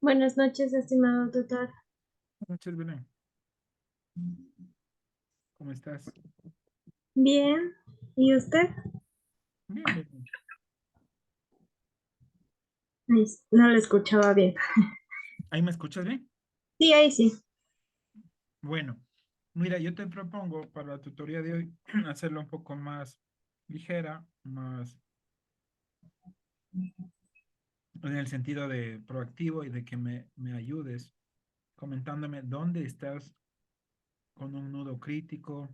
Buenas noches, estimado tutor. Buenas noches, Belén. ¿Cómo estás? Bien, ¿y usted? Bien, bien, bien. Ay, no lo escuchaba bien. ¿Ahí me escuchas bien? Sí, ahí sí. Bueno, mira, yo te propongo para la tutoría de hoy hacerla un poco más ligera, más en el sentido de proactivo y de que me ayudes comentándome dónde estás con un nudo crítico,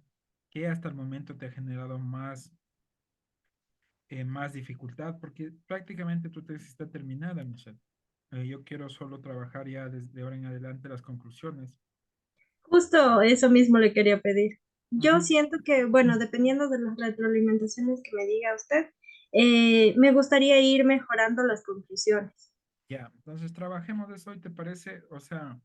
qué hasta el momento te ha generado más dificultad, porque prácticamente tu tesis está terminada, Michelle. Yo quiero solo trabajar ya desde ahora en adelante las conclusiones. Justo eso mismo le quería pedir. Yo Ujú. siento que, bueno, dependiendo de las retroalimentaciones que me diga usted, me gustaría ir mejorando las conclusiones. Ya, entonces trabajemos de eso hoy, ¿te parece? O sea,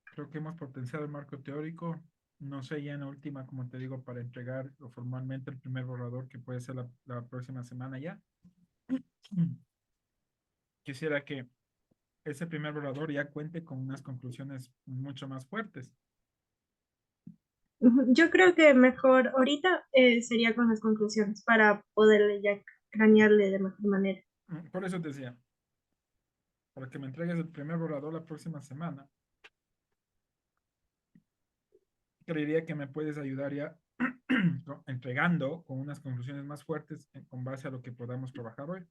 creo que hemos potenciado el marco teórico. No sé, ya en la última, como te digo, para entregar formalmente el primer borrador, que puede ser la próxima semana ya. Mm. Quisiera que ese primer borrador ya cuente con unas conclusiones mucho más fuertes. Ujú, yo creo que mejor ahorita sería con las conclusiones para poderle ya cranearle de mejor manera. Por eso te decía, para que me entregues el primer borrador la próxima semana, creería que me puedes ayudar ya entregando con unas conclusiones más fuertes con base a lo que podamos trabajar hoy.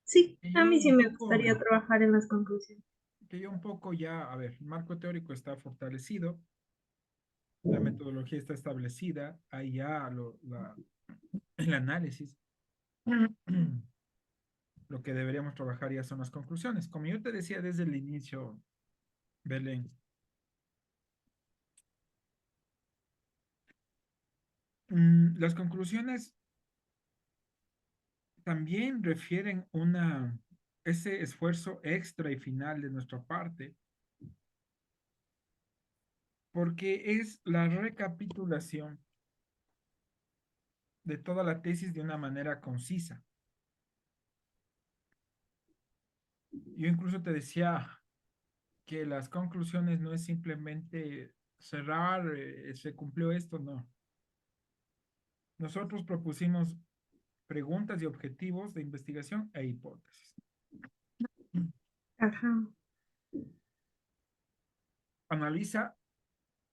Sí, Y a yo mí sí un me poco, gustaría trabajar en las conclusiones. ya, a ver, el marco teórico está fortalecido, la metodología está establecida, hay ya el análisis. Lo que deberíamos trabajar ya son las conclusiones. Como yo te decía desde el inicio, Belén, las conclusiones también refieren ese esfuerzo extra y final de nuestra parte, porque es la recapitulación de toda la tesis de una manera concisa. Yo incluso te decía que las conclusiones no es simplemente cerrar, se cumplió esto, no. Nosotros propusimos preguntas y objetivos de investigación e hipótesis. Ajá. Analiza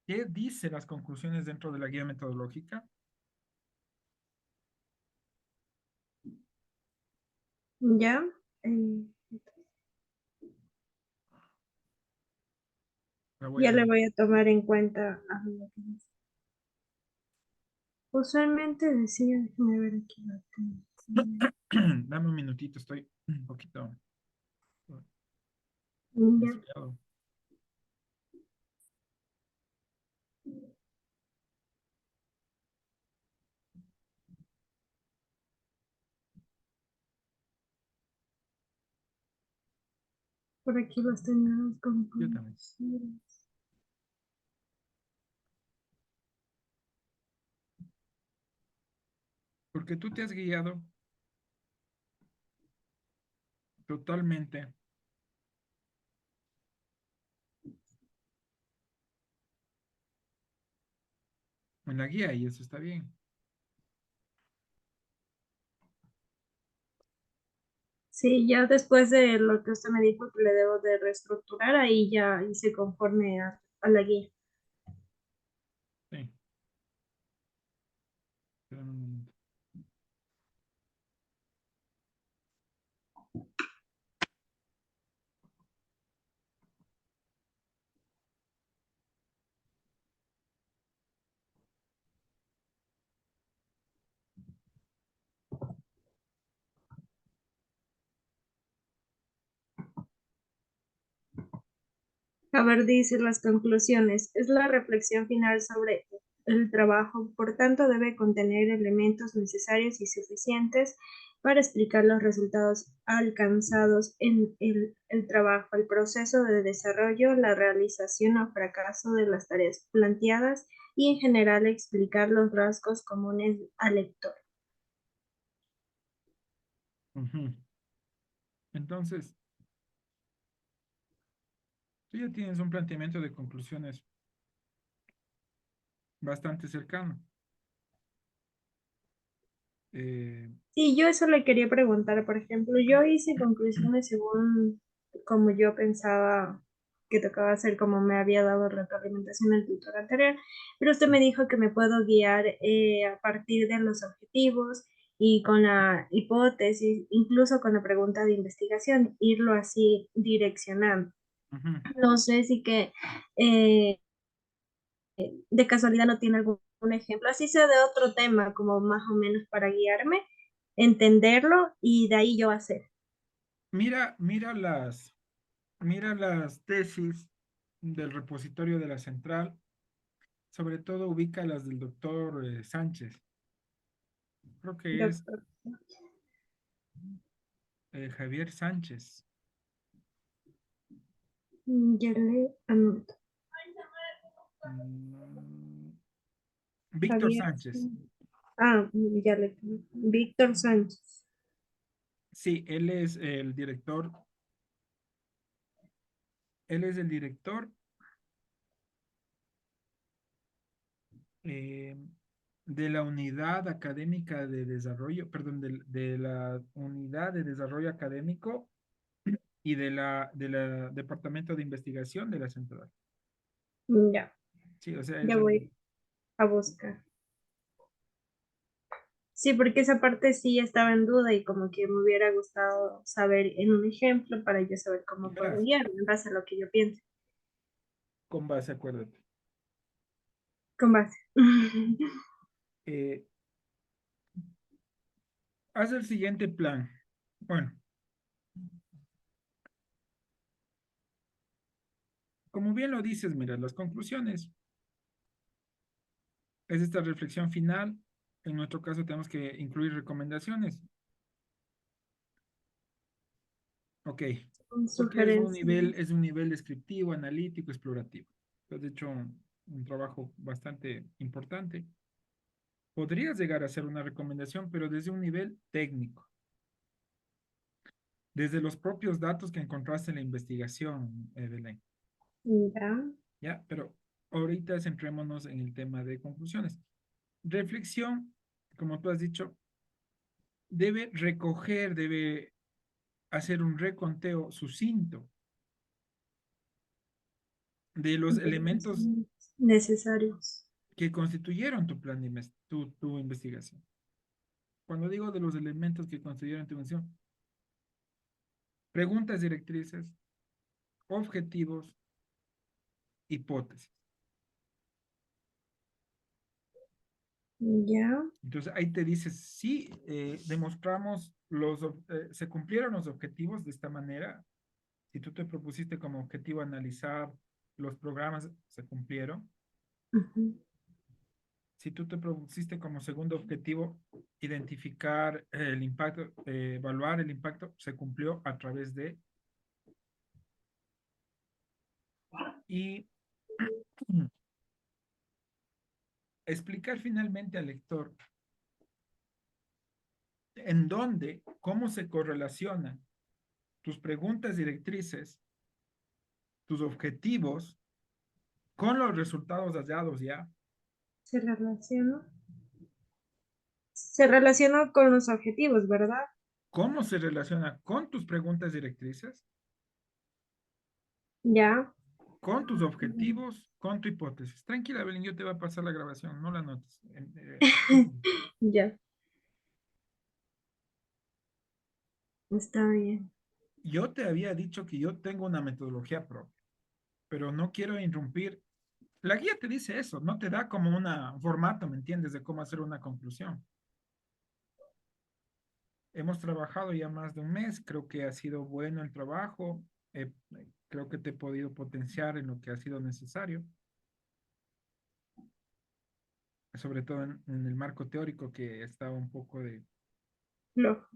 qué dicen las conclusiones dentro de la guía metodológica. Ya. Eh, La voy a ya le leer. voy a tomar en cuenta lo que dice. Usualmente decía, déjame ver aquí lo tengo. Dame un minutito, estoy un poquito Ya, resfriado. por aquí los tenemos con Yo también. conclusiones. Porque tú te has guiado totalmente en la guía y eso está bien. Sí, ya después de lo que usted me dijo que le debo de reestructurar, ahí ya hice conforme a la guía. Sí. Espérame un minuto. A ver, dice las conclusiones. Es la reflexión final sobre el trabajo, por tanto debe contener elementos necesarios y suficientes para explicar los resultados alcanzados en el trabajo, el proceso de desarrollo, la realización o fracaso de las tareas planteadas y en general explicar los rasgos comunes al lector. Ujú. Entonces, tú ya tienes un planteamiento de conclusiones bastante cercano. Eh, Sí, yo eso le quería preguntar, por ejemplo, yo hice conclusiones según como yo pensaba que tocaba hacer, como me había dado retroalimentación el tutor anterior, pero usted me dijo que me puedo guiar a partir de los objetivos y con la hipótesis, incluso con la pregunta de investigación, irlo así direccionando. ujú. No sé si que eh, de casualidad no tiene algún ejemplo, así sea de otro tema, como más o menos para guiarme, entenderlo y de ahí yo hacer. Mira, mira las tesis del repositorio de la central, sobre todo ubica las del doctor Sánchez. Creo que es Doctor, Javier Sánchez. ya le anoto. Mm, Víctor Javier. Sánchez. Ah, ya le. Víctor Sánchez. Sí, él es el director eh, de la unidad académica de desarrollo, perdón, de la unidad de desarrollo académico y de la departamento de investigación de la central. Ya, Sí, o sea, ya voy a buscar. Sí, porque esa parte sí estaba en duda y como que me hubiera gustado saber en un ejemplo para yo saber cómo puedo verás, guiarme en base a lo que yo pienso. con base, acuérdate. Con base. Eh, haz el siguiente plan. Bueno, como bien lo dices, mira, las conclusiones es esta reflexión final. En nuestro caso tenemos que incluir recomendaciones. Ok, Con porque sugerencias. es un nivel descriptivo, analítico, explorativo. Has hecho un trabajo bastante importante. Podrías llegar a hacer una recomendación, pero desde un nivel técnico, desde los propios datos que encontraste en la investigación, Belén. Ya. ¿Ya? Pero ahorita centrémonos en el tema de conclusiones. Reflexión, como tú has dicho, debe hacer un reconteo sucinto de los De elementos los necesarios. que constituyeron tu plan de tu investigación. Cuando digo de los elementos que constituyeron tu investigación, preguntas directrices, objetivos, hipótesis. Ya. Entonces ahí te dices, sí, demostramos se cumplieron los objetivos de esta manera. Si tú te propusiste como objetivo analizar los programas, se cumplieron. Ujú. Si tú te propusiste como segundo objetivo identificar el impacto, evaluar el impacto, se cumplió a través de y explicar finalmente al lector en dónde, cómo se correlacionan tus preguntas directrices, tus objetivos con los resultados hallados ya. Se relaciona. Se relaciona con los objetivos, ¿verdad? ¿Cómo se relaciona con tus preguntas directrices, Ya. con tus objetivos, con tu hipótesis? Tranquila, Belén, yo te voy a pasar la grabación, no la notes. Ya. Está bien. Yo te había dicho que yo tengo una metodología propia, pero no quiero interrumpir. La guía te dice eso, no te da como un formato, ¿me entiendes?, de cómo hacer una conclusión. Hemos trabajado ya más de un mes, creo que ha sido bueno el trabajo, creo que te he podido potenciar en lo que ha sido necesario, sobre todo en el marco teórico que estaba un poco Flojo.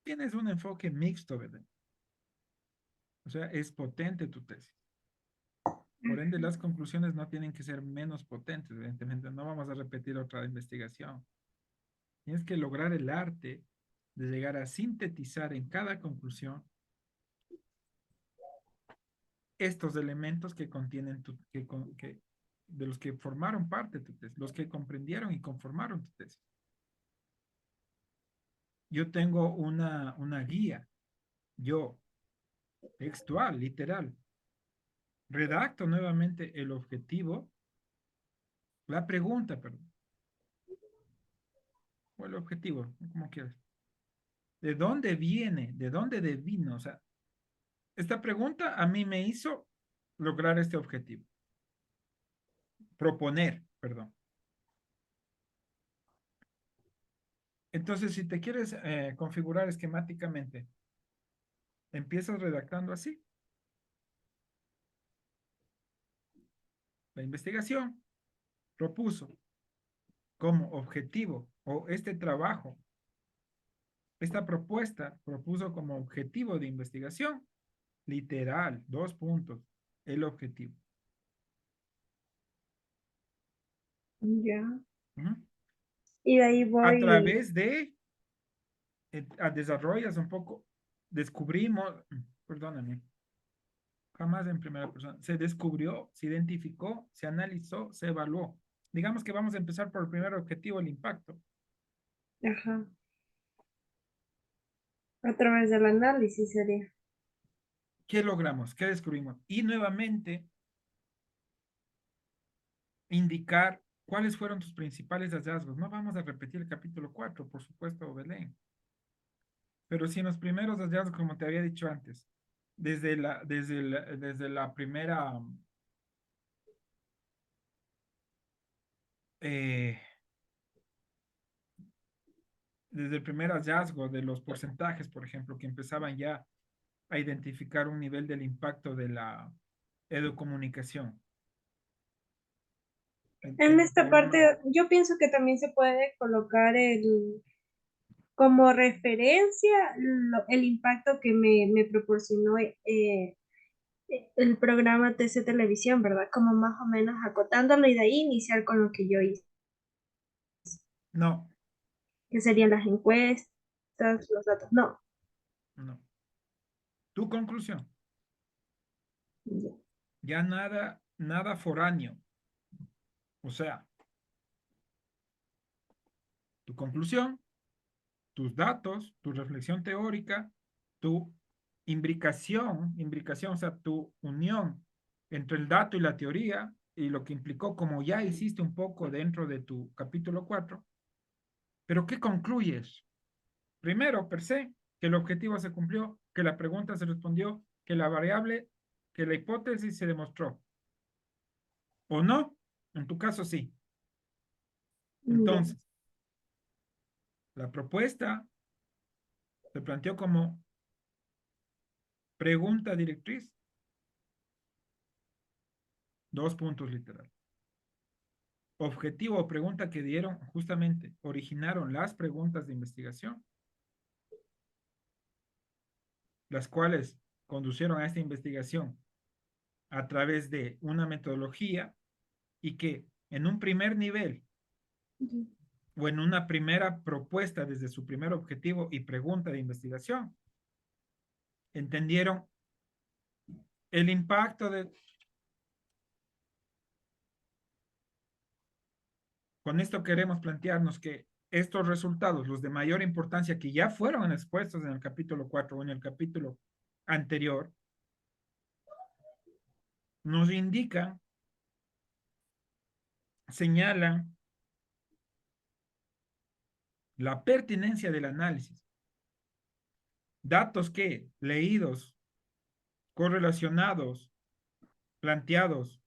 Tienes un enfoque mixto, ¿verdad? O sea, es potente tu tesis. Por ende, las conclusiones no tienen que ser menos potentes, evidentemente. No vamos a repetir otra investigación. Tienes que lograr el arte de llegar a sintetizar en cada conclusión estos elementos que contienen de los que formaron parte de tu tesis, los que comprendieron y conformaron tu tesis. Yo tengo una guía, yo, textual, literal. Redacto nuevamente el objetivo, la pregunta, perdón, o el objetivo, como quieras. ¿De dónde viene? ¿De dónde devino? O sea, esta pregunta a mí me hizo lograr este objetivo. Proponer, perdón. Entonces, si te quieres configurar esquemáticamente, empiezas redactando así. La investigación propuso como objetivo, o este trabajo, esta propuesta propuso como objetivo de investigación, literal, dos puntos, el objetivo. Ya. ¿Mm? Y de ahí A voy, través de, desarrollas un poco, descubrimos, perdóname, jamás en primera persona, se descubrió, se identificó, se analizó, se evaluó. Digamos que vamos a empezar por el primer objetivo, el impacto. ajá, a través del análisis sería. ¿Qué logramos? ¿Qué descubrimos? Y nuevamente indicar cuáles fueron tus principales hallazgos. No vamos a repetir el capítulo 4, por supuesto, Belén. Pero sí en los primeros hallazgos, como te había dicho antes, desde la primera, eh, desde el primer hallazgo de los porcentajes, por ejemplo, que empezaban ya a identificar un nivel del impacto de la educomunicación. En esta parte, yo pienso que también se puede colocar como referencia el impacto que me proporcionó el programa TC Televisión, ¿verdad? Como más o menos acotándolo y de ahí iniciar con lo que yo hice, No, que serían las encuestas, los datos. No. no. Tu conclusión, Ya. ya nada foráneo. O sea, tu conclusión, tus datos, tu reflexión teórica, tu imbricación, o sea, tu unión entre el dato y la teoría y lo que implicó, como ya hiciste un poco dentro de tu capítulo 4, pero ¿qué concluyes? Primero, per se, que el objetivo se cumplió, que la pregunta se respondió, que la variable, que la hipótesis se demostró. ¿O no? En tu caso, sí. Ya. Entonces, la propuesta se planteó como pregunta directriz, dos puntos literal. Objetivo o pregunta que dieron, justamente, originaron las preguntas de investigación, las cuales conducieron a esta investigación a través de una metodología y que en un primer nivel o en una primera propuesta desde su primer objetivo y pregunta de investigación, entendieron el impacto de... Con esto queremos plantearnos que estos resultados, los de mayor importancia que ya fueron expuestos en el capítulo 4 o en el capítulo anterior, nos indican, señalan la pertinencia del análisis. Datos que, leídos, correlacionados, planteados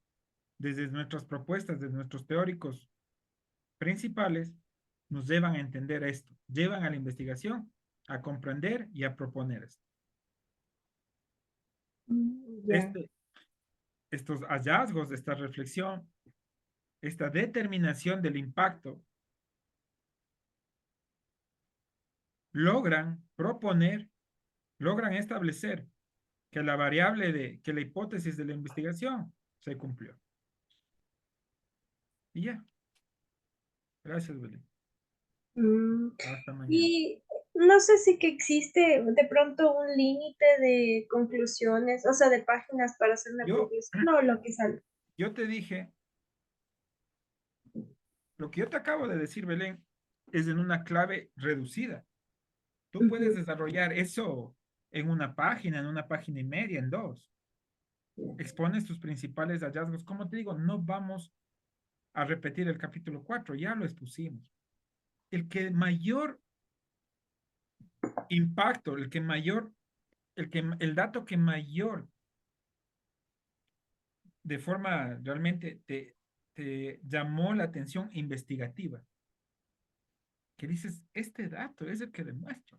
desde nuestras propuestas, desde nuestros teóricos principales, nos llevan a entender esto, llevan a la investigación a comprender y a proponer esto. Ya. Estos hallazgos, esta reflexión, esta determinación del impacto, logran proponer, logran establecer que la variable que la hipótesis de la investigación se cumplió. Y ya. Gracias, Belén. Mm, Hasta mañana. Y no sé si que existe de pronto un límite de conclusiones, o sea, de páginas para hacer una Yo, conclusión o lo que sale. yo te dije, lo que yo te acabo de decir, Belén, es en una clave reducida. Tú puedes Ujú, desarrollar eso en una página y media, en dos. Expones tus principales hallazgos. Como te digo, no vamos a repetir el capítulo 4, ya lo expusimos. El que mayor impacto, el dato que mayor, de forma realmente te llamó la atención investigativa, que dices, este dato es el que demuestra.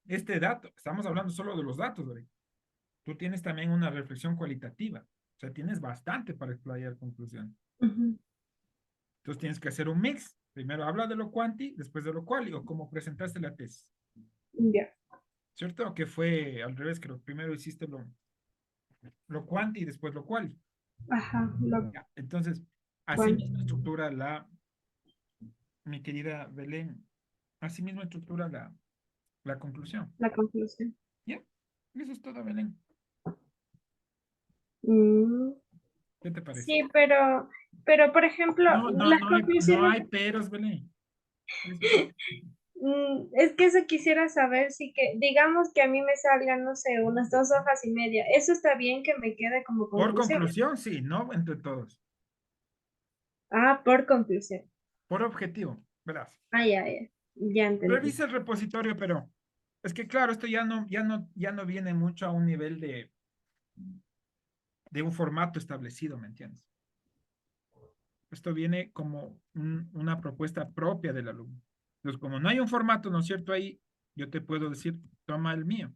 Este dato, estamos hablando solo de los datos, ¿verdad? Tú tienes también una reflexión cualitativa, o sea, tienes bastante para explayar conclusiones. ujú. Entonces tienes que hacer un mix. Primero habla de lo cuanti, después de lo quali, o cómo presentaste la tesis. Ya, ¿Cierto? O que fue al revés, creo. Primero hiciste lo quanti y después lo quali. ajá, Ya. Entonces, así cual- mismo estructura mi querida Belén, así mismo estructura la conclusión. la conclusión. ¿Ya? Eso es todo, Belén. Mm, ¿Qué te parece? sí, pero por ejemplo, No, no, las no conclusiones, hay peros, Belén. Eso es todo. es que eso quisiera saber, si que, digamos que a mí me salgan, no sé, unas 2 hojas y media, ¿eso está bien que me quede como Por conclusión? conclusión, sí, no entre todos. Ah, por conclusión. Por objetivo, verás. Ah, ya entendí. Revisa el repositorio, pero es que claro, esto ya no viene mucho a un nivel de un formato establecido, ¿me entiendes? Esto viene como una propuesta propia del alumno. Entonces, como no hay un formato, ¿no es cierto? Ahí yo te puedo decir, toma el mío.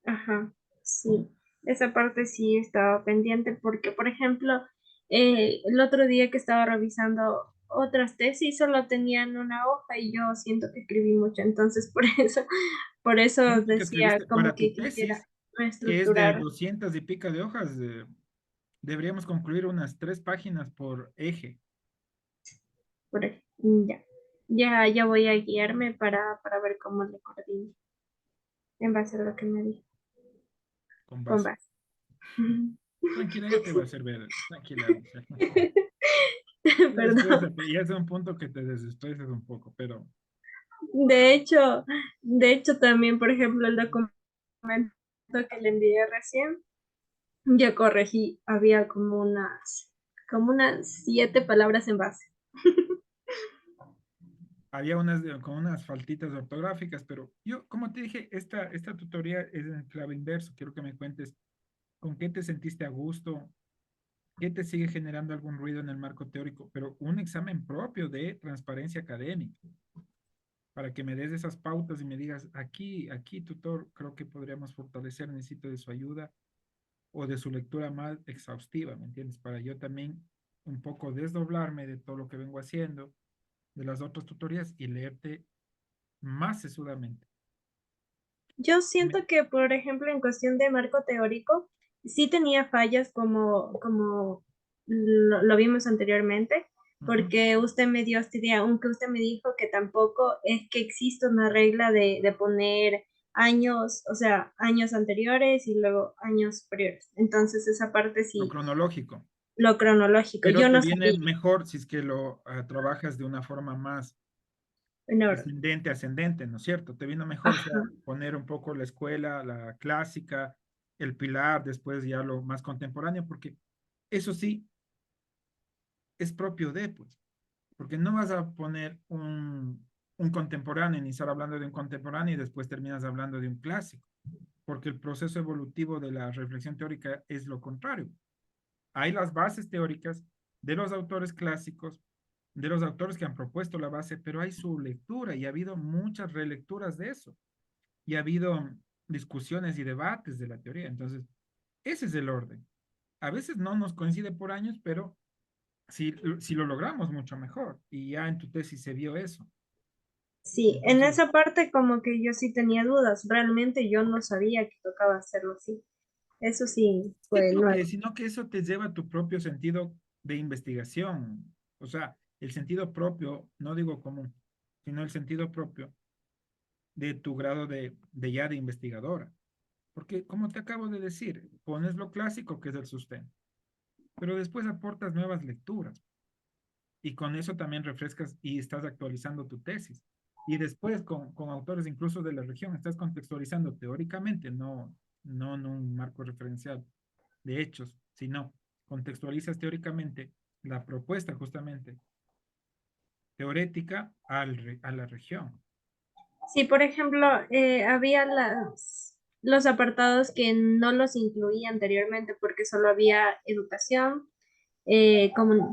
Ajá, sí, esa parte sí estaba pendiente porque, por ejemplo, el otro día que estaba revisando otras tesis solo tenían una hoja y yo siento que escribí mucho, entonces por eso Siento que decía escribiste como para tu que quisiera tesis, que es de reestructurar 200 y pico de hojas, deberíamos concluir unas 3 páginas por eje, por ahí. Ya, ya voy a guiarme para ver cómo le coordino en base a lo que me dijo, con con base. base. Tranquila, ya te voy a hacer ver. Tranquila. O sea, Perdón. ya es un punto que te desestresas un poco, pero De hecho, de hecho también, por ejemplo, el documento que le envié recién, yo corregí, había como unas 7 palabras en base. había con unas faltitas ortográficas, pero yo, como te dije, esta tutoría es en clave inverso. Quiero que me cuentes con qué te sentiste a gusto, qué te sigue generando algún ruido en el marco teórico, pero un examen propio de transparencia académica, para que me des esas pautas y me digas, aquí, tutor, creo que podríamos fortalecer, necesito de su ayuda o de su lectura más exhaustiva, ¿me entiendes? Para yo también un poco desdoblarme de todo lo que vengo haciendo, de las otras tutorías y leerte más sesudamente. Yo Me- siento que, por ejemplo, en cuestión de marco teórico, sí tenía fallas como lo vimos anteriormente, Ujú. porque usted me dio esta idea, aunque usted me dijo que tampoco es que existe una regla de poner años, o sea, años anteriores y luego años superiores. Entonces, esa parte Lo sí, cronológico, lo cronológico, pero yo te no viene sabía. mejor si es que lo trabajas de una forma más En orden. descendente, ascendente, ¿no es cierto? Te vino mejor, o sea, Ajá. poner un poco la escuela, la clásica, el pilar, después ya lo más contemporáneo, porque eso sí es propio de, pues, porque no vas a poner un contemporáneo, iniciar hablando de un contemporáneo y después terminas hablando de un clásico, porque el proceso evolutivo de la reflexión teórica es lo contrario. Hay las bases teóricas de los autores clásicos, de los autores que han propuesto la base, pero hay su lectura y ha habido muchas relecturas de eso y ha habido discusiones y debates de la teoría. Entonces, ese es el orden. a veces no nos coincide por años, pero si lo logramos, mucho mejor. Y ya en tu tesis se vio eso. Sí, en Entonces, esa parte como que yo sí tenía dudas. Realmente yo no sabía que tocaba hacerlo así. Eso sí sí, fue nuevo. sino que eso te lleva a tu propio sentido de investigación. O sea, el sentido propio, no digo común, sino el sentido propio de tu grado de ya de investigadora. Porque, como te acabo de decir, pones lo clásico que es el sustento, pero después aportas nuevas lecturas y con eso también refrescas y estás actualizando tu tesis. Y después con autores incluso de la región, estás contextualizando teóricamente, no en un marco referencial de hechos, sino contextualizas teóricamente la propuesta justamente teorética a la región. Sí, por ejemplo, había los apartados que no los incluía anteriormente porque solo había educación,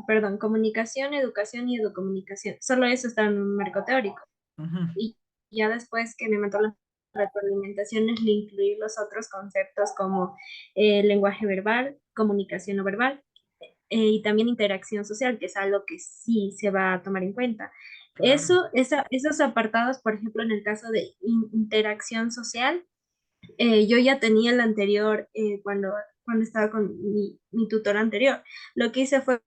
perdón, comunicación, educación y educomunicación. Solo eso estaba en un marco teórico. Ujú, Y ya después que me meto las retroalimentaciones, le incluí los otros conceptos como lenguaje verbal, comunicación no verbal y también interacción social, que es algo que sí se va a tomar en cuenta. claro. Esos apartados, por ejemplo, en el caso de interacción social, yo ya tenía el anterior cuando estaba con mi tutor anterior. Lo que hice fue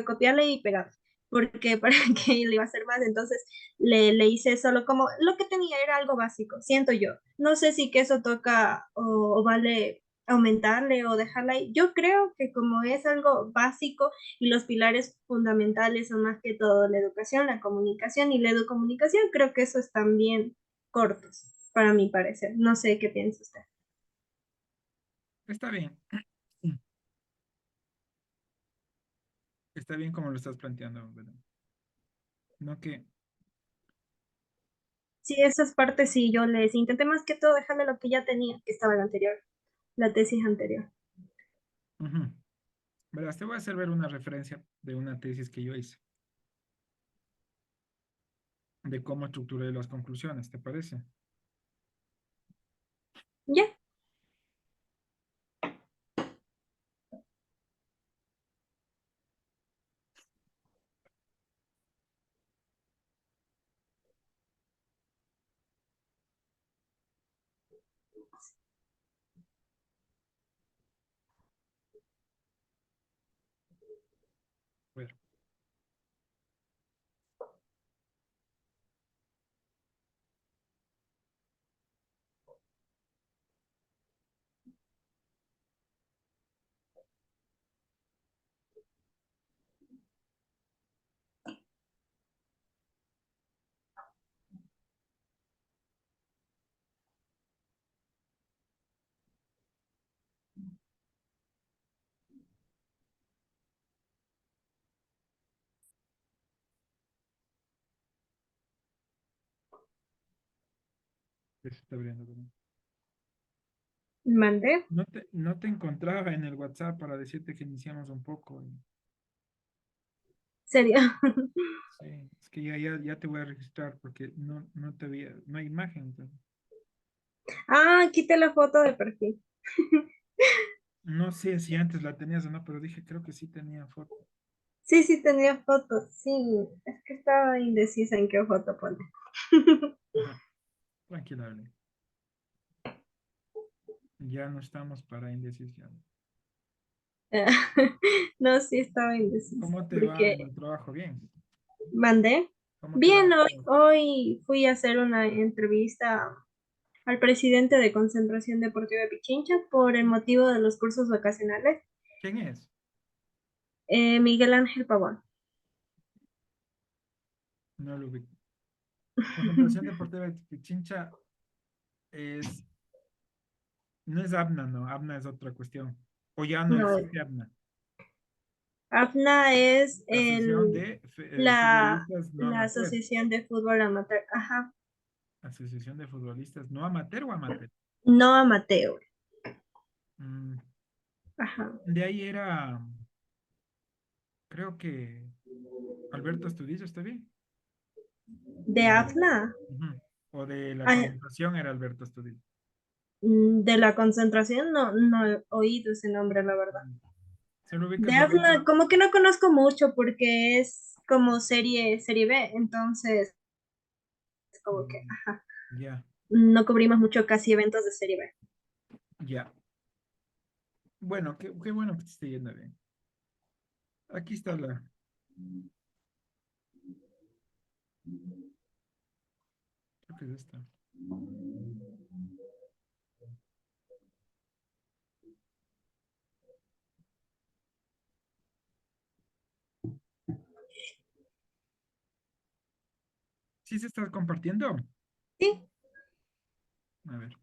copiarle y pegar, porque para que le iba a hacer más, entonces le hice solo como lo que tenía era algo básico, siento yo. No sé si que eso toca o vale aumentarle o dejarla ahí. Yo creo que como es algo básico y los pilares fundamentales son más que todo la educación, la comunicación y la educomunicación, creo que esos están bien cortos, para mi parecer. No sé qué piensa usted. Está bien, está bien como lo estás planteando, ¿verdad? No que, Sí, esas partes sí, yo les intenté más que todo dejarle lo que ya tenía, que estaba en la anterior, la tesis anterior. ujú. Verás, te voy a hacer ver una referencia de una tesis que yo hice, de cómo estructuré las conclusiones, ¿te parece? Ya, A ver, ya se está abriendo, ¿verdad? mandé. No te encontraba en el WhatsApp para decirte que iniciamos un poco. Serio. Sí, es que ya te voy a registrar porque no te veía, no hay imagen. Entonces. Ah, quité la foto de perfil. No sé si antes la tenías o no, pero dije, creo que sí tenía foto. Sí, sí tenía fotos. Sí, es que estaba indecisa en qué foto poner. Ajá, tranquila, Ale. Ya no estamos para indecisión. No, sí estaba indecisa. ¿Cómo te va en Porque el trabajo? Bien. mandé. ¿Cómo te va Bien, en el hoy, trabajo? hoy fui a hacer una entrevista al presidente de Concentración Deportiva de Pichincha por el motivo de los cursos vacacionales, ¿Quién es? Miguel Ángel Pavón. No lo ubico. Concentración Deportiva de Pichincha es, no es ABNA, no. ABNA es otra cuestión. O ya no No, existe ABNA. AFNA es Asociación de la, Futbolistas No la Amateur. Asociación de Fútbol Amateur. Ajá, Asociación de Futbolistas No Amateur o Amateur. no amateur. Mm, Ajá. de ahí era, creo que Alberto Astudillo, ¿está bien? De AFNA. Ujú. O de la Ah, concentración era Alberto Astudillo. De la concentración no he oído ese nombre, la verdad. Solo De ubicas la Asna, ruta. como que no conozco mucho porque es como serie B, entonces como que Mm, ya, no cubrimos mucho casi eventos de serie B. ya. Bueno, qué bueno que te esté yendo bien. Aquí está creo que es esta. ¿Sí se está compartiendo? Sí, A ver,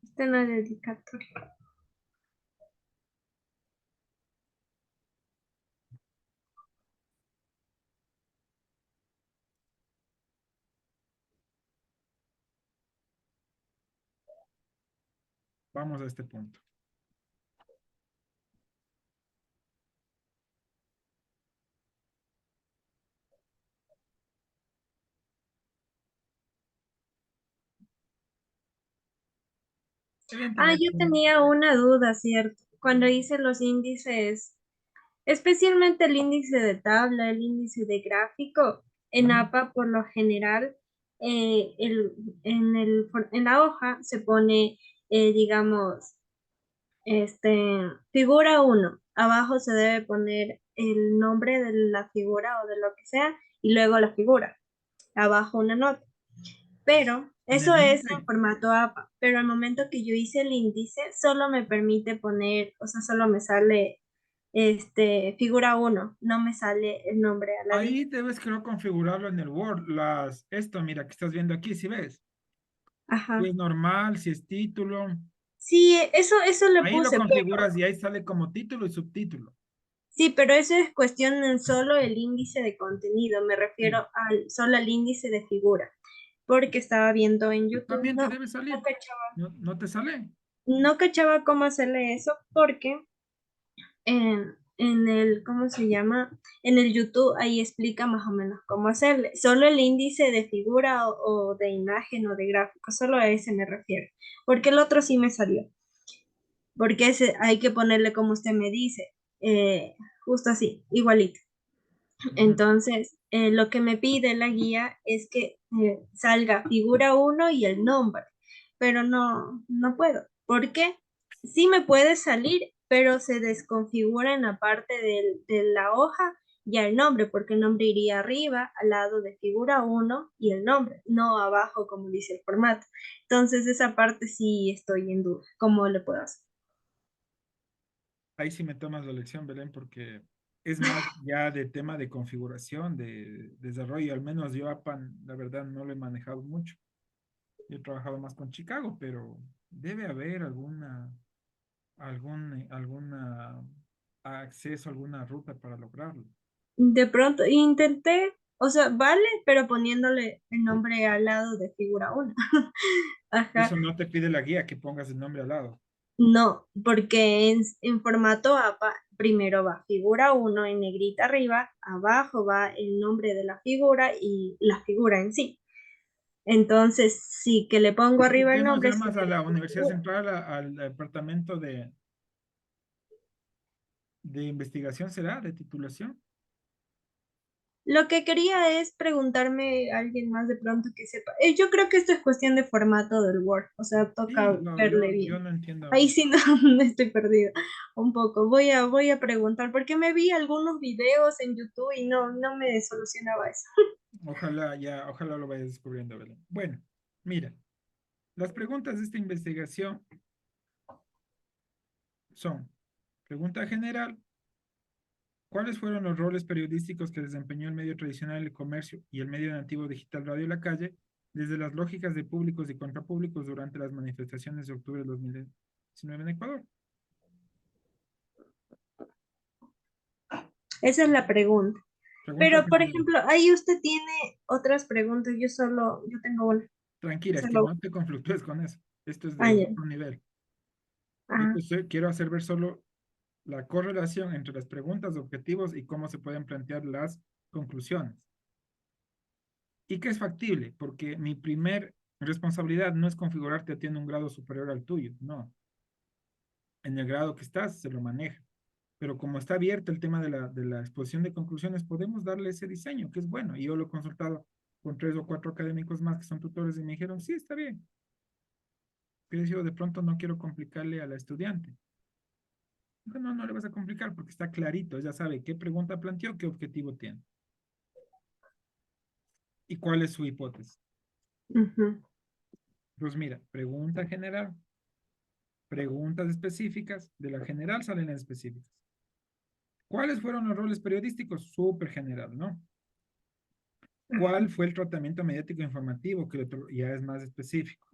está en la dedicatoria. vamos a este punto. Ah, yo Evidentemente, tenía una duda, ¿cierto? Cuando hice los índices, especialmente el índice de tabla, el índice de gráfico, en ujú, APA por lo general, en la hoja se pone, digamos, figura uno. Abajo se debe poner el nombre de la figura o de lo que sea y luego la figura. Abajo una nota. Pero en eso el es en índice, formato APA. Pero al momento que yo hice el índice, solo me permite poner, o sea, solo me sale figura uno, no me sale el nombre al ladito. ahí debes creo configurarlo en el Word. Esto, mira, que estás viendo aquí, si ves. Si Ajá. es normal, si es título. Sí, eso le Ahí lo puse, configuras pero y ahí sale como título y subtítulo. sí, pero eso es cuestión en solo el índice de contenido. Me refiero Sí, solo al índice de figura, porque estaba viendo en YouTube, también te debe salir. No te sale? no cachaba cómo hacerle eso, porque en el, ¿cómo se llama? En el YouTube ahí explica más o menos cómo hacerle. Solo el índice de figura o de imagen o de gráfico, solo a ese me refiero, porque el otro sí me salió, porque ese hay que ponerle como usted me dice, justo así, igualito. Ujú. Entonces, lo que me pide la guía es que salga figura uno y el nombre, pero no puedo. ¿Por qué? Sí me puede salir, pero se desconfigura en la parte de la hoja ya el nombre, porque el nombre iría arriba, al lado de figura uno y el nombre, no abajo como dice el formato. Entonces, esa parte sí estoy en duda. ¿Cómo le puedo hacer? Ahí sí me tomas la lección, Belén, porque es más ya de tema de configuración, de desarrollo. Al menos yo APAN, la verdad, no lo he manejado mucho. Yo he trabajado más con Chicago, pero debe haber alguna acceso, alguna ruta para lograrlo. De pronto intenté, o sea, vale, pero poniéndole el nombre al lado de figura uno. Ajá. Eso no te pide la guía que pongas el nombre al lado. No, porque en formato APA primero va figura uno en negrita arriba, abajo va el nombre de la figura y la figura en sí. Entonces, sí que le pongo ¿Por arriba el qué no nombre, sí llamas a que le la pongo Universidad figura. Central, al departamento de investigación, será, de titulación? Lo que quería es preguntarme a alguien más de pronto que sepa. Yo creo que esto es cuestión de formato del Word, o sea, Sí, toca no, verle yo bien. no entiendo. Ahí sí no, no estoy perdida un poco. Voy a preguntar, porque me vi algunos videos en YouTube y no me solucionaba eso. Ojalá lo vayas descubriendo, Belén. Bueno, mira, las preguntas de esta investigación son, pregunta general, ¿cuáles fueron los roles periodísticos que desempeñó el medio tradicional, el comercio y el medio nativo digital Radio La Calle, desde las lógicas de públicos y contrapúblicos durante las manifestaciones de octubre de 2019 en Ecuador? Esa es la pregunta. Pregunta Pero, por general. ejemplo, ahí usted tiene otras preguntas, yo tengo una. Tranquila, es que Solo, no te conflictúes con eso. Esto es ah, de ya. otro nivel. Yo Ajá. quiero hacer ver solo la correlación entre las preguntas, objetivos y cómo se pueden plantear las conclusiones. Y que es factible, porque Responsabilidad no es configurarte a ti en un grado superior al tuyo, no. En el grado que estás, se lo maneja. Pero como está abierto el tema de la exposición de conclusiones, podemos darle ese diseño, que es bueno. Y yo lo he consultado con 3 o 4 académicos más que son tutores y me dijeron, sí, está bien. Pero yo de pronto no quiero complicarle a la estudiante. No, no, no le vas a complicar porque está clarito, ella sabe qué pregunta planteó, qué objetivo tiene y cuál es su hipótesis. Ujú. Pues mira, pregunta general, preguntas específicas, de la general salen las específicas. ¿Cuáles fueron los roles periodísticos? Súper general, ¿no? ¿Cuál fue el tratamiento mediático informativo? Que ya es más específico.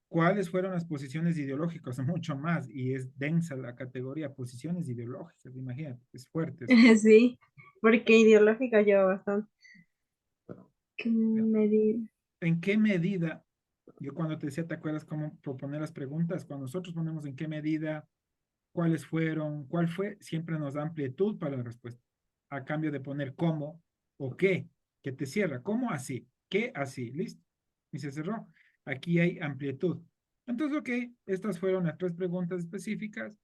¿Cuáles fueron las posiciones ideológicas? Mucho más, y es densa la categoría, posiciones ideológicas, imagínate, es fuerte eso. Sí, porque ideológica lleva bastante. ¿Qué medida? ¿En qué medida? Yo cuando te decía, ¿te acuerdas cómo proponer las preguntas? Cuando nosotros ponemos en qué medida, cuáles fueron, cuál fue, siempre nos da amplitud para la respuesta. A cambio de poner cómo o qué, que te cierra. ¿Cómo así? ¿Qué así? ¿Listo? Y se cerró. Aquí hay amplitud. Entonces, ok, estas fueron las 3 preguntas específicas.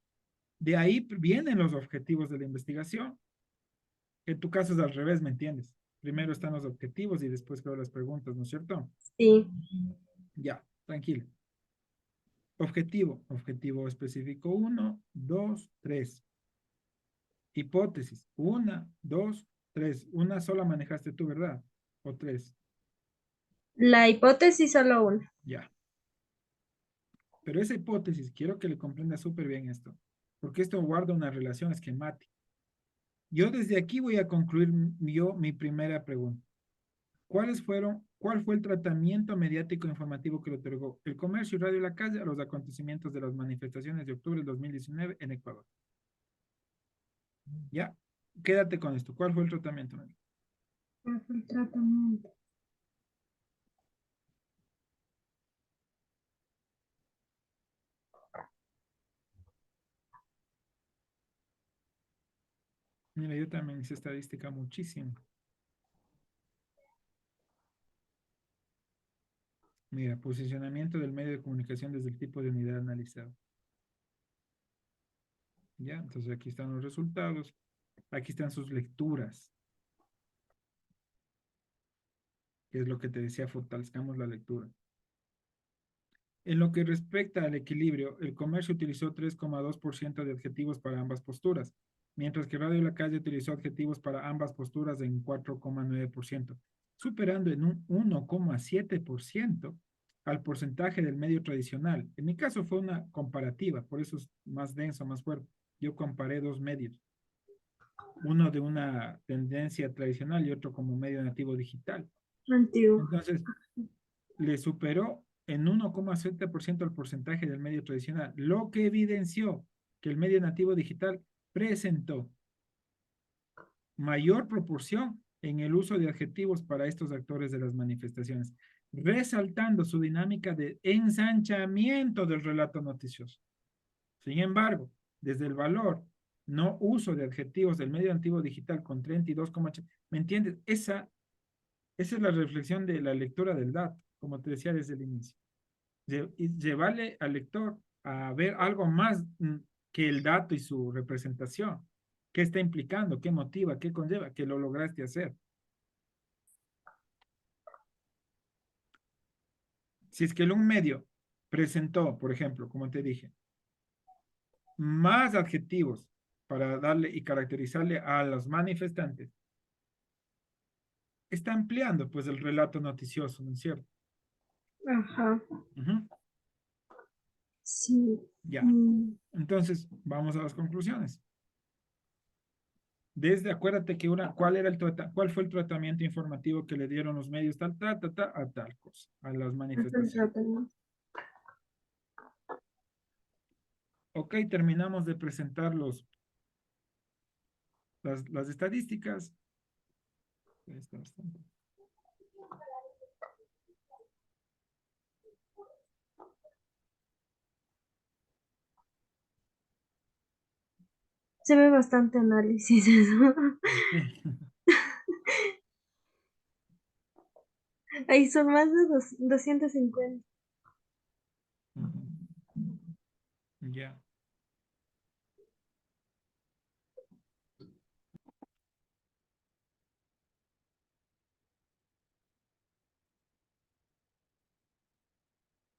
De ahí vienen los objetivos de la investigación. En tu caso es al revés, ¿me entiendes? Primero están los objetivos y después creo las preguntas, ¿no es cierto? Sí. Ya, tranquilo. Objetivo, objetivo específico uno, 2, 3. Hipótesis, una, dos, tres. Una sola manejaste tú, ¿verdad? O 3, La hipótesis solo una. ya. Pero esa hipótesis, quiero que le comprenda súper bien esto, porque esto guarda una relación esquemática. Yo desde aquí voy a concluir mi primera pregunta. ¿Cuál fue el tratamiento mediático informativo que le otorgó el comercio y radio La Calle a los acontecimientos de las manifestaciones de octubre del 2019 en Ecuador? ¿Ya? Quédate con esto. ¿Cuál fue el tratamiento médico? ¿Cuál fue el tratamiento? Mira, yo también hice estadística muchísimo. Mira, posicionamiento del medio de comunicación desde el tipo de unidad analizado. ¿Ya? Entonces aquí están los resultados. Aquí están sus lecturas, que es lo que te decía, fortalezcamos la lectura. En lo que respecta al equilibrio, el comercio utilizó 3,2% de adjetivos para ambas posturas, mientras que Radio La Calle utilizó adjetivos para ambas posturas en 4,9%, superando en un 1,7% al porcentaje del medio tradicional. En mi caso fue una comparativa, por eso es más denso, más fuerte. Yo comparé 2 medios, uno de una tendencia tradicional y otro como medio nativo digital. Antiguo. Entonces, le superó en 1,7% el porcentaje del medio tradicional, lo que evidenció que el medio nativo digital presentó mayor proporción en el uso de adjetivos para estos actores de las manifestaciones, resaltando su dinámica de ensanchamiento del relato noticioso. Sin embargo, desde el valor no uso de adjetivos del medio nativo digital con 32,8, ¿me entiendes? Esa es la reflexión de la lectura del dato, como te decía desde el inicio. Y llevarle al lector a ver algo más que el dato y su representación. ¿Qué está implicando? ¿Qué motiva? ¿Qué conlleva? Que lo lograste hacer. Si es que un medio presentó, por ejemplo, como te dije, más adjetivos para darle y caracterizarle a los manifestantes, está ampliando pues el relato noticioso, ¿no es cierto? Ajá. Ujú. Sí. Ya. Mm. Entonces, vamos a las conclusiones. Acuérdate que ¿cuál fue el tratamiento informativo que le dieron los medios a tal cosa, a las Ese es el manifestaciones? tratamiento. Ok, terminamos de presentar las estadísticas. Está bastante. Se ve bastante análisis eso. Sí. Ahí son más de 250. Ujú. Ya.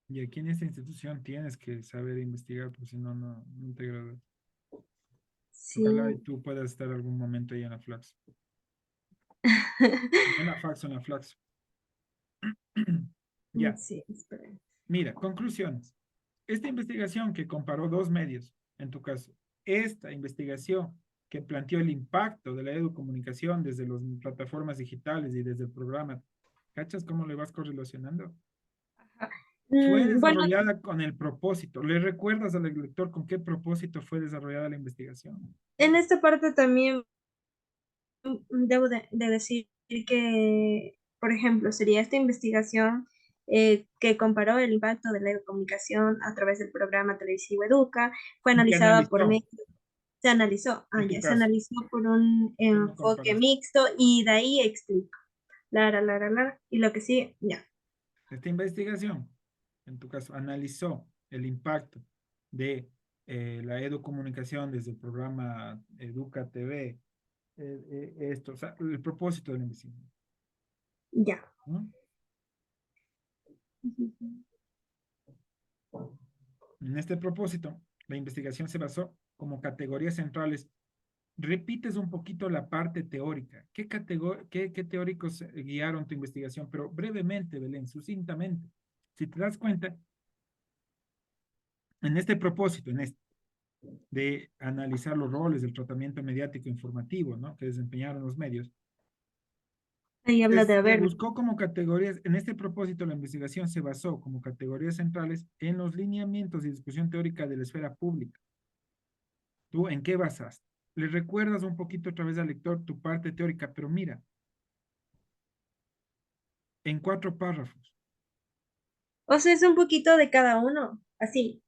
Y aquí en esta institución tienes que saber investigar, porque si no, no te gradúas. Sí. Ojalá y tú puedas estar algún momento ahí en la Flax. En la Fax o en la Flax. Ya. Sí, espera. Mira, conclusiones. Esta investigación que comparó dos medios, en tu caso, esta investigación que planteó el impacto de la educomunicación desde las plataformas digitales y desde el programa, ¿cachas cómo le vas correlacionando? Fue Bueno, desarrollada con el propósito. ¿Le recuerdas al lector con qué propósito fue desarrollada la investigación? en esta parte también debo de decir que, por ejemplo, sería esta investigación que comparó el impacto de la comunicación a través del programa televisivo Educa, fue Y que analizada por analizó, medio, se analizó, en tu ya, se caso, analizó por un ¿cómo enfoque comparaste? mixto y de ahí explico. Y lo que sigue, ya. Esta investigación, en tu caso, analizó el impacto de la educomunicación desde el programa Educa TV, esto, o sea, el propósito de la investigación, Ya. ¿no? En este propósito, la investigación se basó como categorías centrales. Repites un poquito la parte teórica. ¿Qué teóricos guiaron tu investigación? Pero brevemente, Belén, sucintamente. Si te das cuenta, en este propósito, en este, de analizar los roles del tratamiento mediático informativo, ¿no? Que desempeñaron los medios, Ahí habla de se haber. buscó como categorías, en este propósito la investigación se basó como categorías centrales en los lineamientos y discusión teórica de la esfera pública. ¿Tú en qué basaste? Le recuerdas un poquito otra vez al lector tu parte teórica, pero mira, en 4 párrafos, O sea, es un poquito de cada uno, así,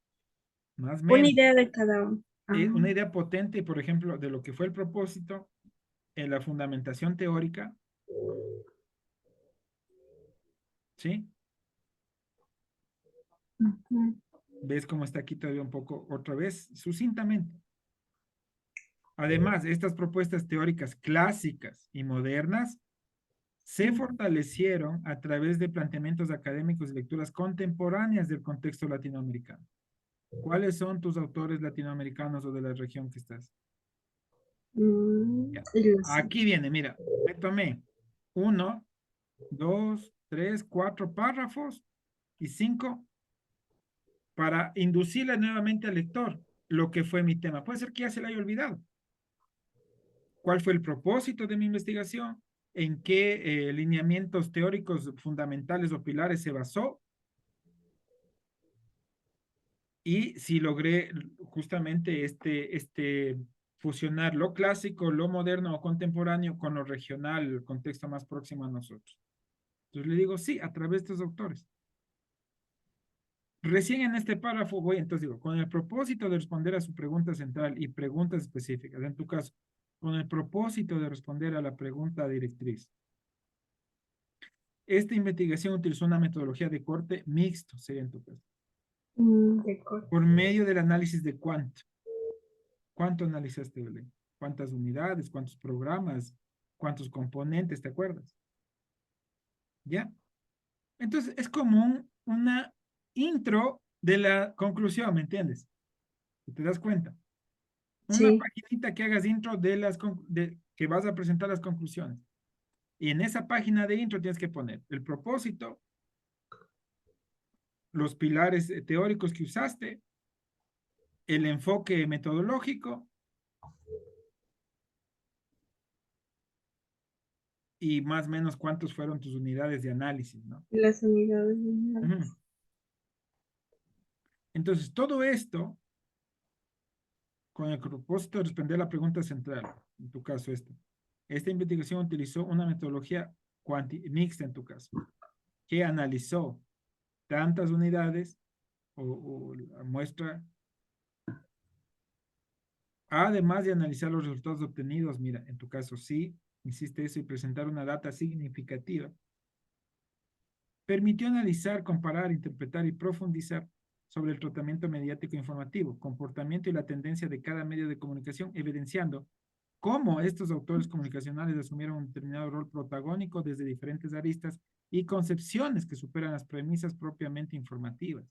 más o una menos. idea de cada uno. Una idea potente, por ejemplo, de lo que fue el propósito en la fundamentación teórica, ¿sí? Ujú. ¿Ves cómo está aquí todavía un poco otra vez? Sucintamente. Además, estas propuestas teóricas clásicas y modernas se fortalecieron a través de planteamientos académicos y lecturas contemporáneas del contexto latinoamericano. ¿Cuáles son tus autores latinoamericanos o de la región que estás? Ya. Lo sé. Aquí viene, mira, me tomé 1, 2, 3, 4 párrafos y 5 para inducirle nuevamente al lector lo que fue mi tema. Puede ser que ya se le haya olvidado. ¿Cuál fue el propósito de mi investigación? ¿En qué lineamientos teóricos fundamentales o pilares se basó? Y si logré justamente fusionar lo clásico, lo moderno o contemporáneo con lo regional, el contexto más próximo a nosotros. Entonces le digo, sí, a través de estos autores. Recién en este párrafo voy, entonces digo, con el propósito de responder a su pregunta central y preguntas específicas, en tu caso, con el propósito de responder a la pregunta directriz. Esta investigación utilizó una metodología de corte mixto, sería en tu caso, De acuerdo. por medio del análisis de cuánto. ¿Cuánto analizaste, Belén? ¿Cuántas unidades? ¿Cuántos programas? ¿Cuántos componentes? ¿Te acuerdas? ¿Ya? Entonces, es como una intro de la conclusión, ¿me entiendes? ¿Te das cuenta? Una Sí. paginita que hagas intro que vas a presentar las conclusiones. Y en esa página de intro tienes que poner el propósito, los pilares teóricos que usaste, el enfoque metodológico y más o menos cuántos fueron tus unidades de análisis, ¿no? Las unidades de Ujú. análisis. Entonces, todo esto con el propósito de responder la pregunta central, en tu caso esta. Esta investigación utilizó una metodología mixta en tu caso, que analizó tantas unidades o la muestra, además de analizar los resultados obtenidos, mira, en tu caso sí, hiciste eso y presentar una data significativa permitió analizar, comparar, interpretar y profundizar sobre el tratamiento mediático informativo, comportamiento y la tendencia de cada medio de comunicación, evidenciando cómo estos autores comunicacionales asumieron un determinado rol protagónico desde diferentes aristas y concepciones que superan las premisas propiamente informativas.